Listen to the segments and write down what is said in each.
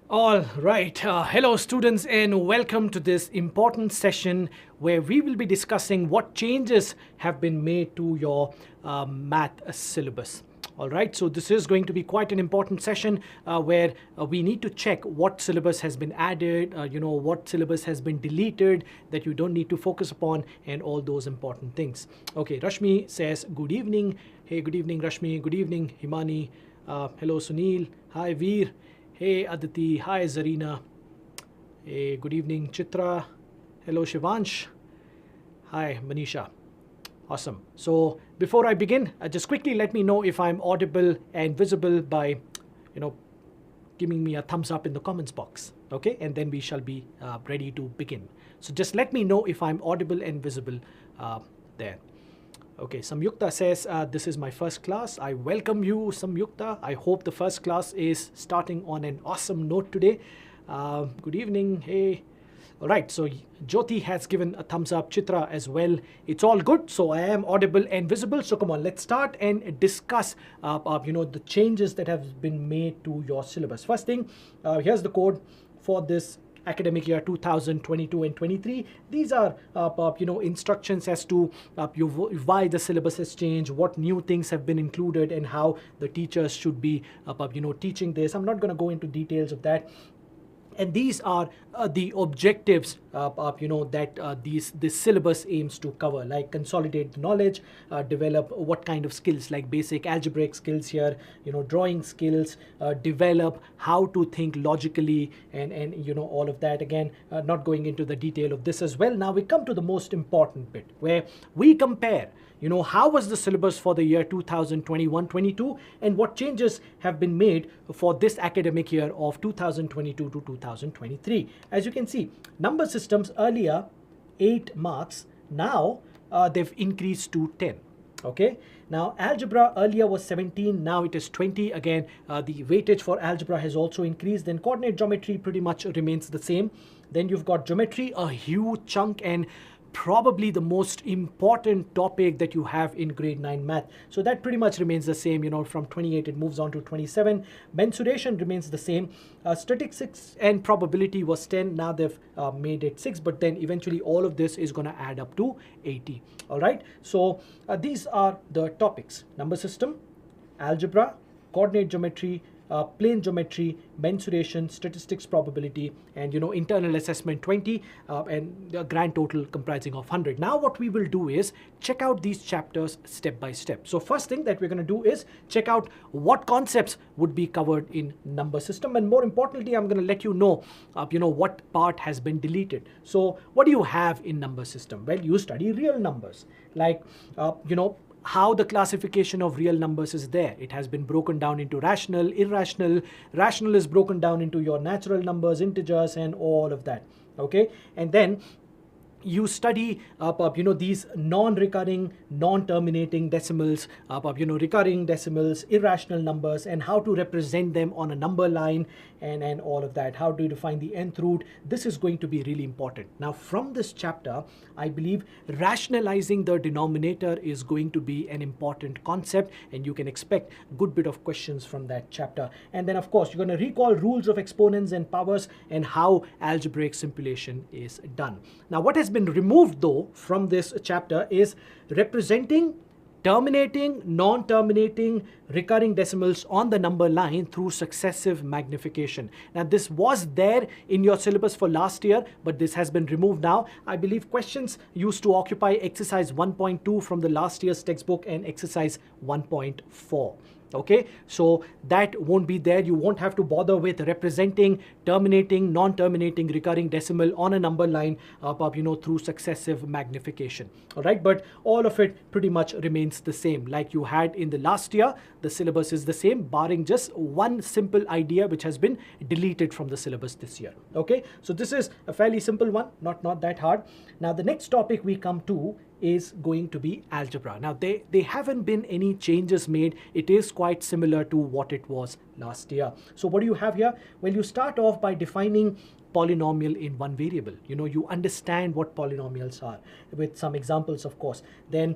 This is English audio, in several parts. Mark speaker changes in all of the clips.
Speaker 1: All right. Hello, students, and welcome to this important session where we will be discussing what changes have been made to your math syllabus. All right. So this is going to be quite an important session where we need to check what syllabus has been added, what syllabus has been deleted that you don't need to focus upon, and all those important things. Okay. Rashmi says, good evening. Hey, good evening, Rashmi. Good evening, Himani. Hello, Sunil. Hi, Veer. Hey Aditi, hi Zarina. Hey, good evening Chitra. Hello Shivansh. Hi Manisha. Awesome. So before I begin, just quickly let me know if I'm audible and visible by, giving me a thumbs up in the comments box. Okay, and then we shall be ready to begin. So just let me know if I'm audible and visible there. Okay, Samyukta says, this is my first class. I welcome you, Samyukta. I hope the first class is starting on an awesome note today. Good evening. Hey. All right, so Jyoti has given a thumbs up, Chitra as well. It's all good. So I am audible and visible. So come on, let's start and discuss, the changes that have been made to your syllabus. First thing, here's the code for this academic year 2022 and 23. These are instructions as to why the syllabus has changed, what new things have been included, and how the teachers should be teaching this. I'm not going to go into details of that. And these are the objectives that this syllabus aims to cover, like consolidate the knowledge, develop what kind of skills, like basic algebraic skills here, drawing skills, develop how to think logically, and all of that. Again, not going into the detail of this as well. Now we come to the most important bit where we compare how was the syllabus for the year 2021-22 and what changes have been made for this academic year of 2022 to 2023. As you can see, number systems earlier 8 marks, now they've increased to 10. Okay, now algebra earlier was 17, now it is 20. Again, the weightage for algebra has also increased. Then coordinate geometry pretty much remains the same. Then you've got geometry, a huge chunk, and probably the most important topic that you have in grade 9 math. So that pretty much remains the same, from 28 it moves on to 27. Mensuration remains the same. Statistics and probability was 10, now they've made it 6, but then eventually all of this is going to add up to 80. All right, so these are the topics: number system, algebra, coordinate geometry, plane geometry, mensuration, statistics, probability, and internal assessment 20, and the grand total comprising of 100. Now what we will do is check out these chapters step by step. So first thing that we're going to do is check out what concepts would be covered in number system, and more importantly, I'm going to let you know what part has been deleted. So what do you have in number system? Well, you study real numbers, like how the classification of real numbers is there. It has been broken down into rational, irrational. Rational is broken down into your natural numbers, integers, and all of that. Okay, and then you study these non-recurring, non-terminating decimals, recurring decimals, irrational numbers, and how to represent them on a number line, and all of that. How do you define the nth root? This is going to be really important. Now from this chapter, I believe rationalizing the denominator is going to be an important concept, and you can expect a good bit of questions from that chapter. And then of course you're going to recall rules of exponents and powers and how algebraic simulation is done. Now what has been removed though from this chapter is representing terminating, non-terminating, recurring decimals on the number line through successive magnification. Now this was there in your syllabus for last year, but this has been removed now. I believe questions used to occupy exercise 1.2 from the last year's textbook and exercise 1.4. Okay, so that won't be there. You won't have to bother with representing, terminating, non-terminating, recurring decimal on a number line through successive magnification. All right, but all of it pretty much remains the same like you had in the last year. The syllabus is the same, barring just one simple idea which has been deleted from the syllabus this year. Okay, so this is a fairly simple one, not that hard. Now the next topic we come to is going to be algebra. Now they haven't been any changes made. It is quite similar to what it was last year. So what do you have here? Well, you start off by defining polynomial in one variable. You understand what polynomials are with some examples, of course. Then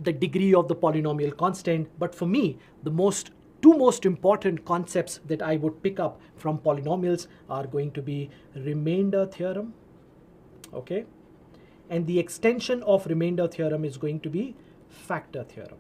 Speaker 1: the degree of the polynomial constant, but for me the most two most important concepts that I would pick up from polynomials are going to be remainder theorem, okay, and the extension of remainder theorem is going to be factor theorem.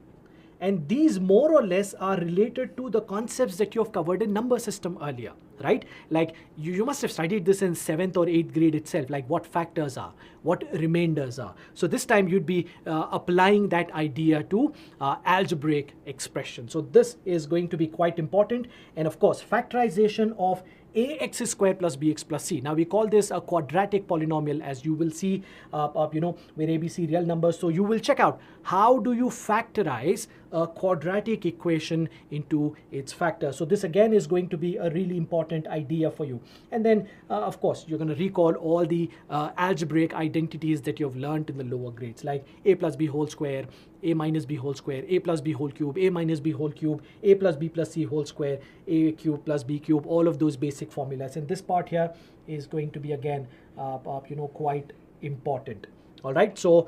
Speaker 1: And these more or less are related to the concepts that you have covered in number system earlier, right? Like you must have studied this in 7th or 8th grade itself, like what factors are, what remainders are. So this time you'd be applying that idea to algebraic expression. So this is going to be quite important. And of course, factorization of ax squared plus bx plus c. Now we call this a quadratic polynomial, as you will see, where ABC real numbers. So you will check out how do you factorize a quadratic equation into its factor. So this again is going to be a really important idea for you. And then of course you're going to recall all the algebraic identities that you've learned in the lower grades, like a plus b whole square, a minus b whole square, a plus b whole cube, a minus b whole cube, a plus b plus c whole square, a cube plus b cube, all of those basic formulas. And this part here is going to be again quite important. All right, so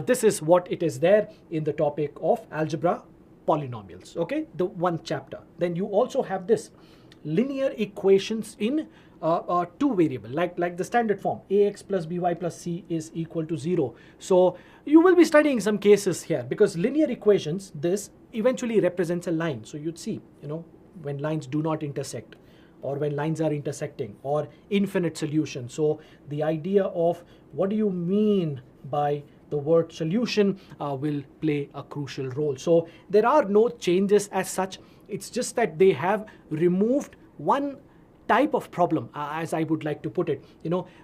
Speaker 1: this is what it is there in the topic of algebra polynomials, okay, the one chapter. Then you also have this linear equations in two variable, like the standard form, ax plus by plus c is equal to 0. So you will be studying some cases here, because linear equations, this eventually represents a line. So you'd see, when lines do not intersect, or when lines are intersecting, or infinite solution. So the idea of what do you mean by the word solution will play a crucial role. So there are no changes as such. It's just that they have removed one type of problem, as I would like to put it.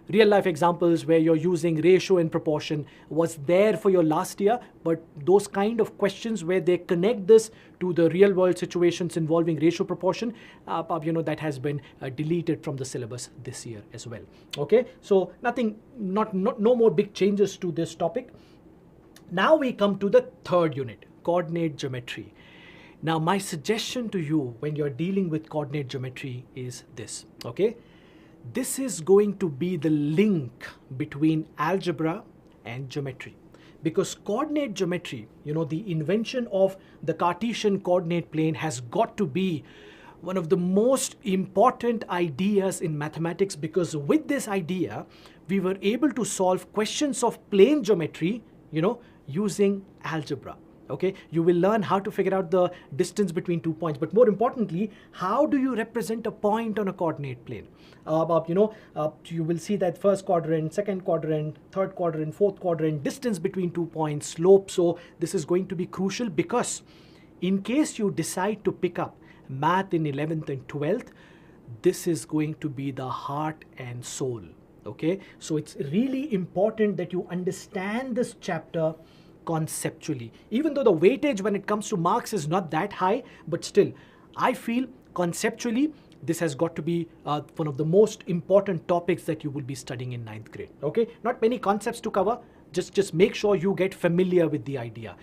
Speaker 1: Real life examples where you're using ratio and proportion was there for your last year, but those kind of questions where they connect this to the real world situations involving ratio proportion, that has been deleted from the syllabus this year as well. Okay, so no more big changes to this topic. Now we come to the third unit, coordinate geometry. Now, my suggestion to you when you're dealing with coordinate geometry is this, okay? This is going to be the link between algebra and geometry. Because coordinate geometry, the invention of the Cartesian coordinate plane has got to be one of the most important ideas in mathematics, because with this idea, we were able to solve questions of plane geometry, using algebra. Okay, you will learn how to figure out the distance between 2 points, but more importantly, how do you represent a point on a coordinate plane? You will see that first quadrant, second quadrant, third quadrant, fourth quadrant, distance between 2 points, slope. So this is going to be crucial, because in case you decide to pick up math in 11th and 12th, this is going to be the heart and soul. Okay, so it's really important that you understand this chapter conceptually. Even though the weightage when it comes to marks is not that high, but still, I feel conceptually this has got to be one of the most important topics that you will be studying in 9th grade. Okay, not many concepts to cover. Just make sure you get familiar with the idea.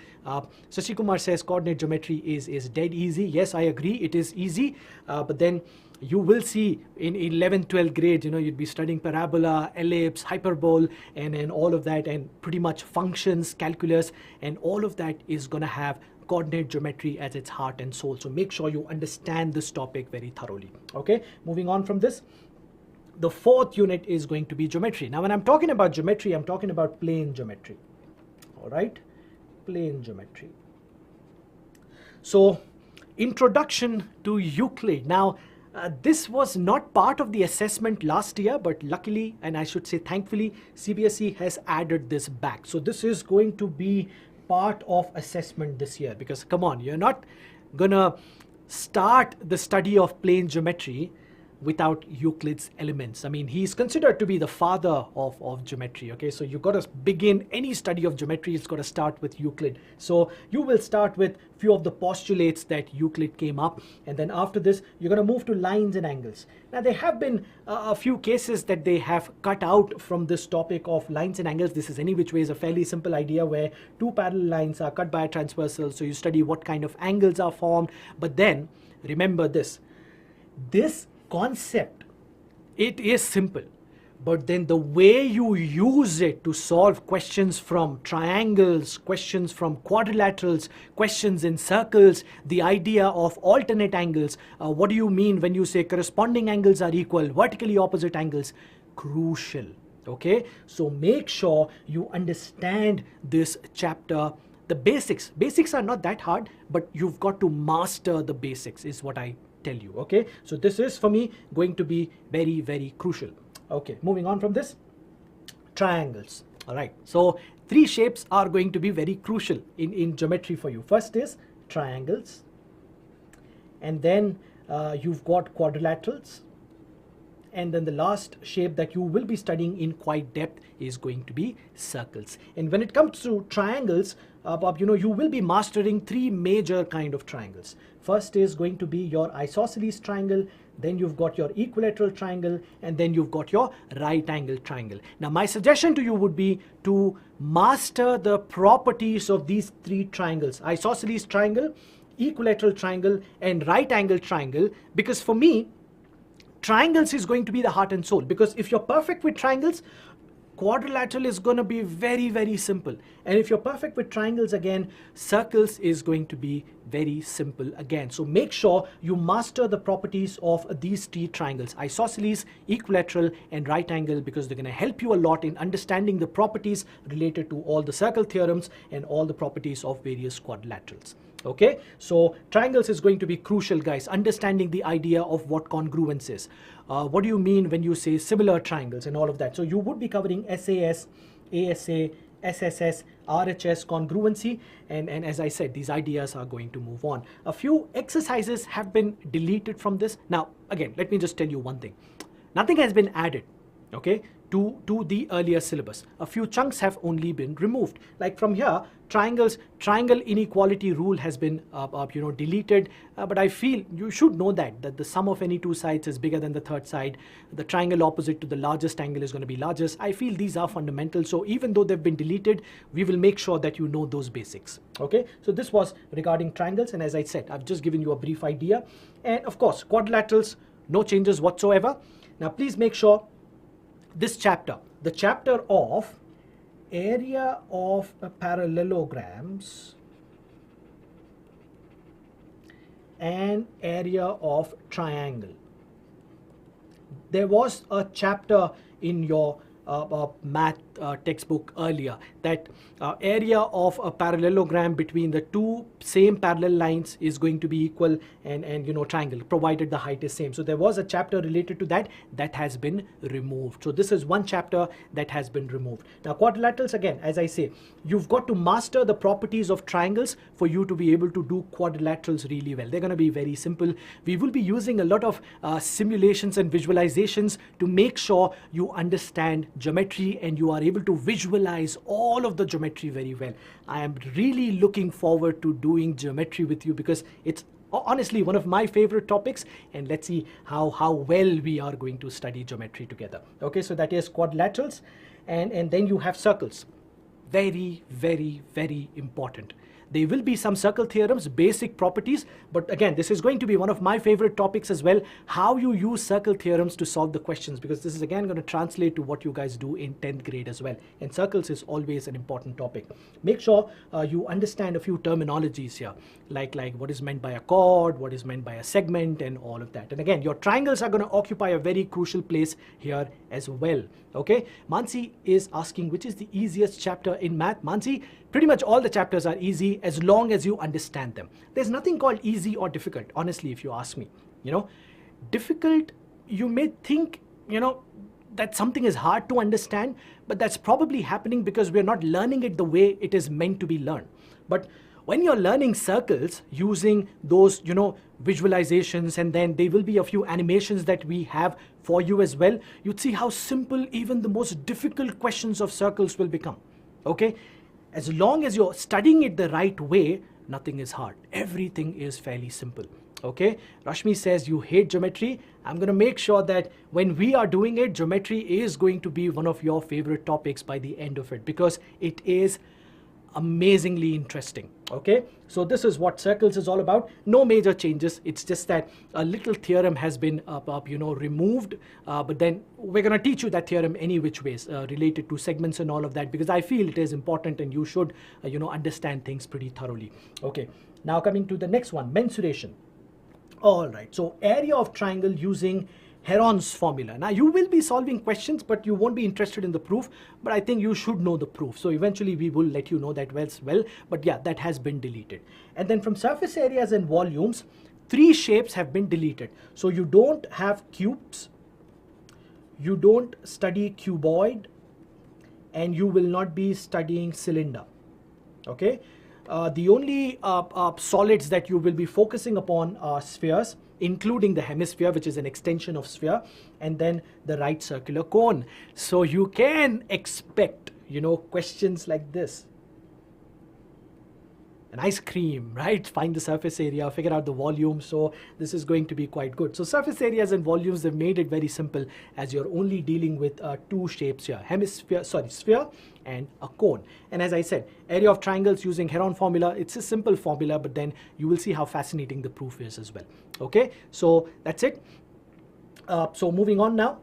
Speaker 1: Sashi Kumar says coordinate geometry is dead easy. Yes, I agree, it is easy, but then you will see in 11th, 12th grade, you'd be studying parabola, ellipse, hyperbole, and all of that, and pretty much functions, calculus, and all of that is going to have coordinate geometry as its heart and soul. So make sure you understand this topic very thoroughly. Okay, moving on from this, the fourth unit is going to be geometry. Now, when I'm talking about geometry, I'm talking about plane geometry. All right, plane geometry. So, introduction to Euclid. Now, this was not part of the assessment last year, but luckily, and I should say thankfully, CBSE has added this back. So this is going to be part of assessment this year, because come on, you're not gonna start the study of plane geometry without Euclid's elements. I mean, he's considered to be the father of geometry, okay? So you've got to begin any study of geometry, it's got to start with Euclid. So you will start with few of the postulates that Euclid came up, and then after this, you're going to move to lines and angles. Now, there have been a few cases that they have cut out from this topic of lines and angles. This is any which way is a fairly simple idea where two parallel lines are cut by a transversal, so you study what kind of angles are formed. But then, remember this concept, it is simple, but then the way you use it to solve questions from triangles, questions from quadrilaterals, questions in circles, the idea of alternate angles, what do you mean when you say corresponding angles are equal, vertically opposite angles, crucial. Okay, so make sure you understand this chapter. The basics are not that hard, but you've got to master the basics is what I tell you. Okay, so this is for me going to be very, very crucial. Okay, moving on from this, triangles. All right, so 3 shapes are going to be very crucial in geometry for you. First is triangles, and then you've got quadrilaterals, and then the last shape that you will be studying in quite depth is going to be circles. And when it comes to triangles, you will be mastering 3 major kind of triangles. First is going to be your isosceles triangle, then you've got your equilateral triangle, and then you've got your right angle triangle. Now my suggestion to you would be to master the properties of these 3 triangles: isosceles triangle, equilateral triangle, and right angle triangle, because for me, triangles is going to be the heart and soul. Because if you're perfect with triangles, quadrilateral is going to be very, very simple. And if you're perfect with triangles again, circles is going to be very simple again. So make sure you master the properties of these 3 triangles: isosceles, equilateral, and right angle, because they're going to help you a lot in understanding the properties related to all the circle theorems and all the properties of various quadrilaterals. Okay, so triangles is going to be crucial, guys. Understanding the idea of what congruence is. What do you mean when you say similar triangles and all of that? So you would be covering SAS, ASA, SSS, RHS, congruency, and as I said, these ideas are going to move on. A few exercises have been deleted from this. Now, again, let me just tell you one thing. Nothing has been added, okay, to the earlier syllabus. A few chunks have only been removed. Like from here, triangle inequality rule has been deleted, but I feel you should know that the sum of any 2 sides is bigger than the third side. The triangle opposite to the largest angle is going to be largest. I feel these are fundamental, so even though they've been deleted, we will make sure that you know those basics. Okay, so this was regarding triangles, and as I said, I've just given you a brief idea. And of course, quadrilaterals, no changes whatsoever. Now please make sure this chapter, the chapter of area of parallelograms and area of triangle. There was a chapter in your math textbook earlier that area of a parallelogram between the 2 same parallel lines is going to be equal and triangle, provided the height is same. So there was a chapter related to that has been removed. So this is one chapter that has been removed. Now quadrilaterals, again, as I say, you've got to master the properties of triangles for you to be able to do quadrilaterals really well. They're going to be very simple. We will be using a lot of simulations and visualizations to make sure you understand geometry and you are able to visualize all of the geometry very well. I am really looking forward to doing geometry with you because it's honestly one of my favorite topics, and let's see how well we are going to study geometry together. Okay, so that is quadrilaterals, and then you have circles. Very, very, very important. There will be some circle theorems, basic properties, but again, this is going to be one of my favorite topics as well, how you use circle theorems to solve the questions, because this is again going to translate to what you guys do in 10th grade as well. And circles is always an important topic. Make sure you understand a few terminologies here, like what is meant by a chord, what is meant by a segment, and all of that. And again, your triangles are going to occupy a very crucial place here as well. Okay, Mansi is asking which is the easiest chapter in math. Mansi, pretty much all the chapters are easy as long as you understand them. There's nothing called easy or difficult, honestly, if you ask me. Difficult, you may think, that something is hard to understand, but that's probably happening because we're not learning it the way it is meant to be learned. But when you're learning circles using those, visualizations, and then there will be a few animations that we have for you as well, you'd see how simple even the most difficult questions of circles will become. Okay? As long as you're studying it the right way, nothing is hard. Everything is fairly simple. Okay? Rashmi says you hate geometry. I'm going to make sure that when we are doing it, geometry is going to be one of your favorite topics by the end of it, because it is amazingly interesting. Okay, so this is what circles is all about. No major changes. It's just that a little theorem has been removed, but then we're going to teach you that theorem any which ways related to segments and all of that, because I feel it is important and you should understand things pretty thoroughly. Okay, now coming to the next one, mensuration. All right, so area of triangle using Heron's formula. Now you will be solving questions, but you won't be interested in the proof, but I think you should know the proof. So eventually we will let you know that as well, but yeah, that has been deleted. And then from surface areas and volumes, 3 shapes have been deleted. So you don't have cubes, you don't study cuboid, and you will not be studying cylinder. Okay, the only solids that you will be focusing upon are spheres, including the hemisphere, which is an extension of sphere, and then the right circular cone. So you can expect, questions like this. An ice cream, right? Find the surface area, figure out the volume. So this is going to be quite good. So surface areas and volumes, they've made it very simple, as you're only dealing with 2 shapes here, sphere and a cone. And as I said, area of triangles using Heron formula, it's a simple formula, but then you will see how fascinating the proof is as well. Okay, so that's it. So moving on now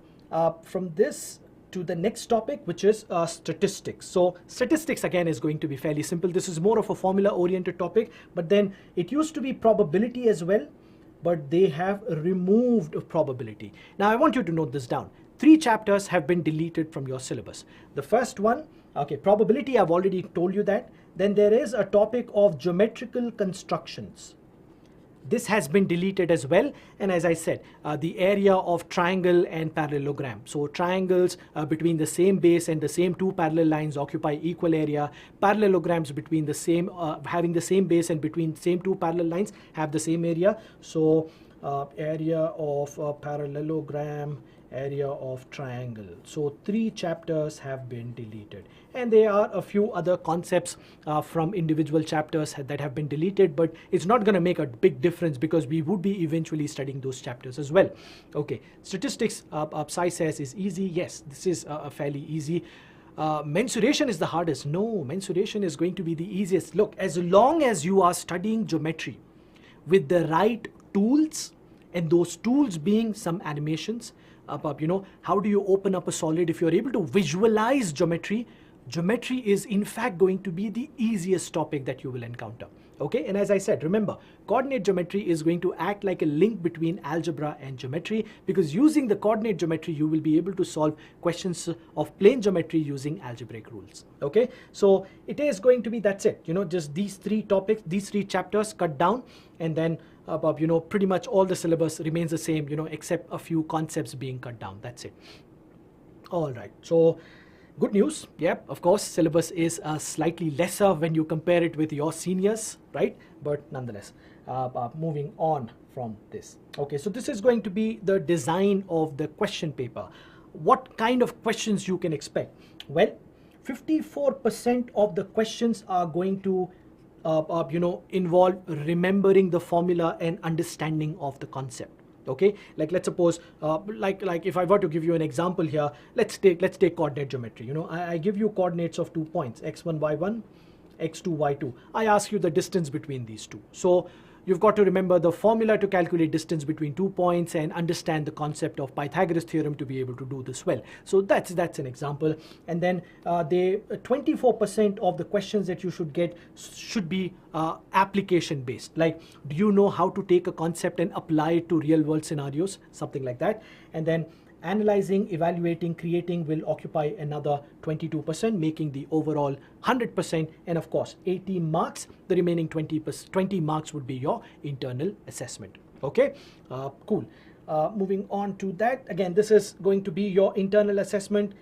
Speaker 1: from this to the next topic, which is statistics. So statistics again is going to be fairly simple. This is more of a formula oriented topic, but then it used to be probability as well, but they have removed probability. Now I want you to note this down. 3 chapters have been deleted from your syllabus. The first one, okay, probability, I've already told you that. Then there is a topic of geometrical constructions. This has been deleted as well, and as I said, the area of triangle and parallelogram. So triangles between the same base and the same 2 parallel lines occupy equal area. Parallelograms between the same, having the same base and between same 2 parallel lines have the same area. So area of parallelogram, area of triangle. So 3 chapters have been deleted, and there are a few other concepts from individual chapters that have been deleted, but it's not going to make a big difference because we would be eventually studying those chapters as well. Okay, statistics, Sai says, is easy. Yes, this is fairly easy. Mensuration is the hardest. No, mensuration is going to be the easiest. Look, as long as you are studying geometry with the right tools, and those tools being some animations, how do you open up a solid? If you're able to visualize geometry, geometry is in fact going to be the easiest topic that you will encounter. Okay, and as I said, remember, coordinate geometry is going to act like a link between algebra and geometry, because using the coordinate geometry, you will be able to solve questions of plane geometry using algebraic rules. Okay, so it is going to be, that's it, just these 3 topics, these 3 chapters cut down, and then pretty much all the syllabus remains the same, except a few concepts being cut down. That's it. All right, so good news. Yep, of course, syllabus is slightly lesser when you compare it with your seniors, right? But nonetheless, moving on from this. Okay, so this is going to be the design of the question paper. What kind of questions you can expect? Well, 54% of the questions are going to involve remembering the formula and understanding of the concept. Okay, like let's suppose like if I were to give you an example here, let's take coordinate geometry. I give you coordinates of 2 points, x1 y1, x2 y2. I ask you the distance between these 2. So you've got to remember the formula to calculate distance between 2 points and understand the concept of Pythagoras theorem to be able to do this well. So that's an example. And then 24% of the questions that you should get should be application based. Like, do you know how to take a concept and apply it to real world scenarios? Something like that. And then analyzing, evaluating, creating will occupy another 22%, making the overall 100%. And of course, 80 marks, the remaining 20 marks would be your internal assessment. Okay, cool. Moving on to that, again, this is going to be your internal assessment,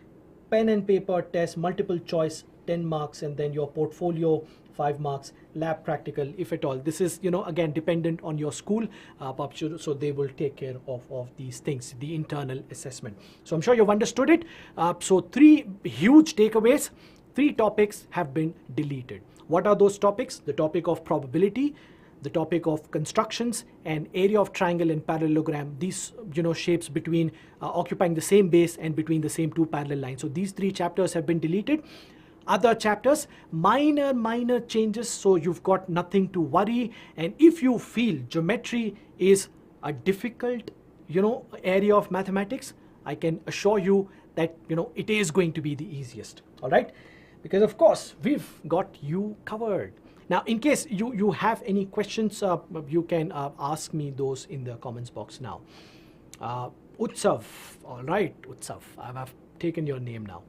Speaker 1: pen and paper test, multiple choice, 10 marks, and then your portfolio, 5 marks, lab practical, if at all. This is, again, dependent on your school, so they will take care of these things, the internal assessment. So I'm sure you've understood it. So 3 huge takeaways, 3 topics have been deleted. What are those topics? The topic of probability, the topic of constructions, and area of triangle and parallelogram, these shapes between occupying the same base and between the same 2 parallel lines. So these 3 chapters have been deleted. other chapters. Minor changes, so you've got nothing to worry. And if you feel geometry is a difficult, area of mathematics, I can assure you that, it is going to be the easiest. All right? Because of course, we've got you covered. Now, in case you have any questions, you can ask me those in the comments box now. Utsav, all right, Utsav, I've taken your name now.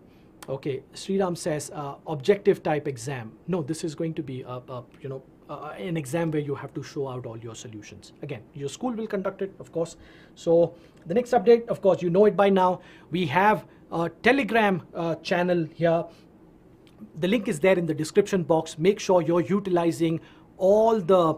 Speaker 1: Okay, Sriram says objective type exam. No, this is going to be an exam where you have to show out all your solutions. Again, your school will conduct it, of course. So the next update, of course, you know it by now. We have a Telegram channel here. The link is there in the description box. Make sure you're utilizing all the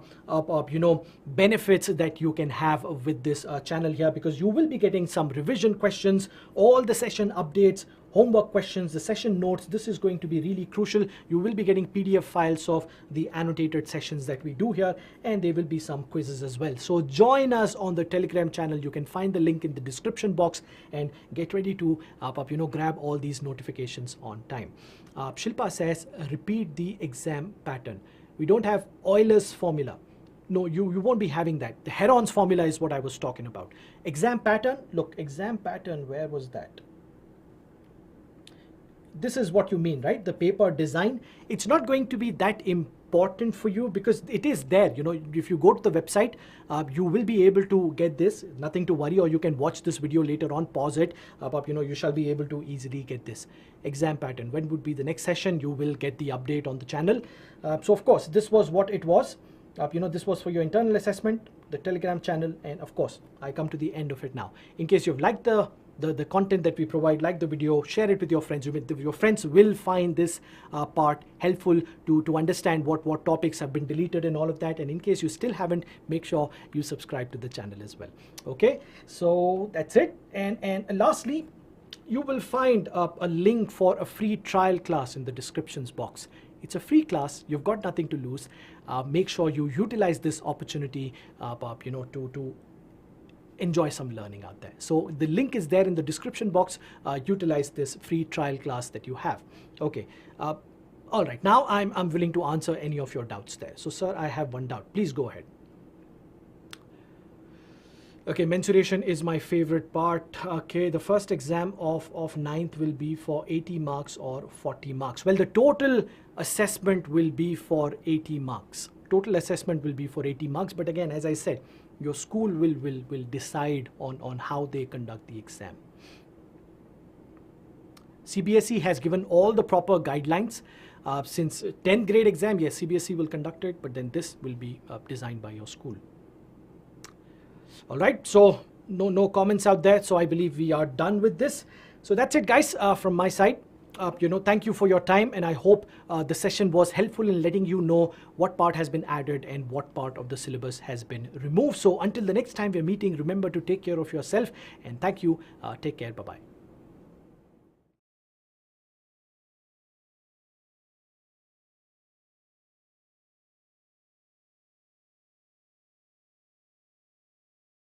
Speaker 1: benefits that you can have with this channel here, because you will be getting some revision questions, all the session updates, homework questions, the session notes. This is going to be really crucial. You will be getting PDF files of the annotated sessions that we do here, and there will be some quizzes as well. So join us on the Telegram channel. You can find the link in the description box and get ready to grab all these notifications on time. Shilpa says repeat the exam pattern. We don't have Euler's formula. No, you won't be having that. The Heron's formula is what I was talking about. Exam pattern, look, exam pattern, where was that? This is what you mean, right? The paper design. It's not going to be that important for you because it is there. If you go to the website, you will be able to get this. Nothing to worry, or you can watch this video later on, pause it. You shall be able to easily get this exam pattern. When would be the next session? You will get the update on the channel. So of course, this was what it was. This was for your internal assessment, the Telegram channel, and of course, I come to the end of it now. In case you've liked the content that we provide, like the video, share it with your friends. Your friends will find this part helpful to understand what topics have been deleted and all of that. And in case you still haven't, make sure you subscribe to the channel as well. Okay, so that's it. And lastly, you will find a link for a free trial class in the descriptions box. It's a free class. You've got nothing to lose. Make sure you utilize this opportunity, to enjoy some learning out there. So the link is there in the description box. Utilize this free trial class that you have. Okay. All right. Now I'm willing to answer any of your doubts there. So, sir, I have one doubt. Please go ahead. Okay, mensuration is my favorite part. Okay, the first exam of 9th will be for 80 marks or 40 marks. Well, the total assessment will be for 80 marks. Total assessment will be for 80 marks. But again, as I said, your school will decide on how they conduct the exam. CBSE has given all the proper guidelines. Since 10th grade exam, yes, CBSE will conduct it, but then this will be designed by your school. All right, so no comments out there. So I believe we are done with this. So that's it, guys, from my side. Thank you for your time, and I hope the session was helpful in letting you know what part has been added and what part of the syllabus has been removed. So until the next time we're meeting, remember to take care of yourself, and thank you. Take care. Bye-bye.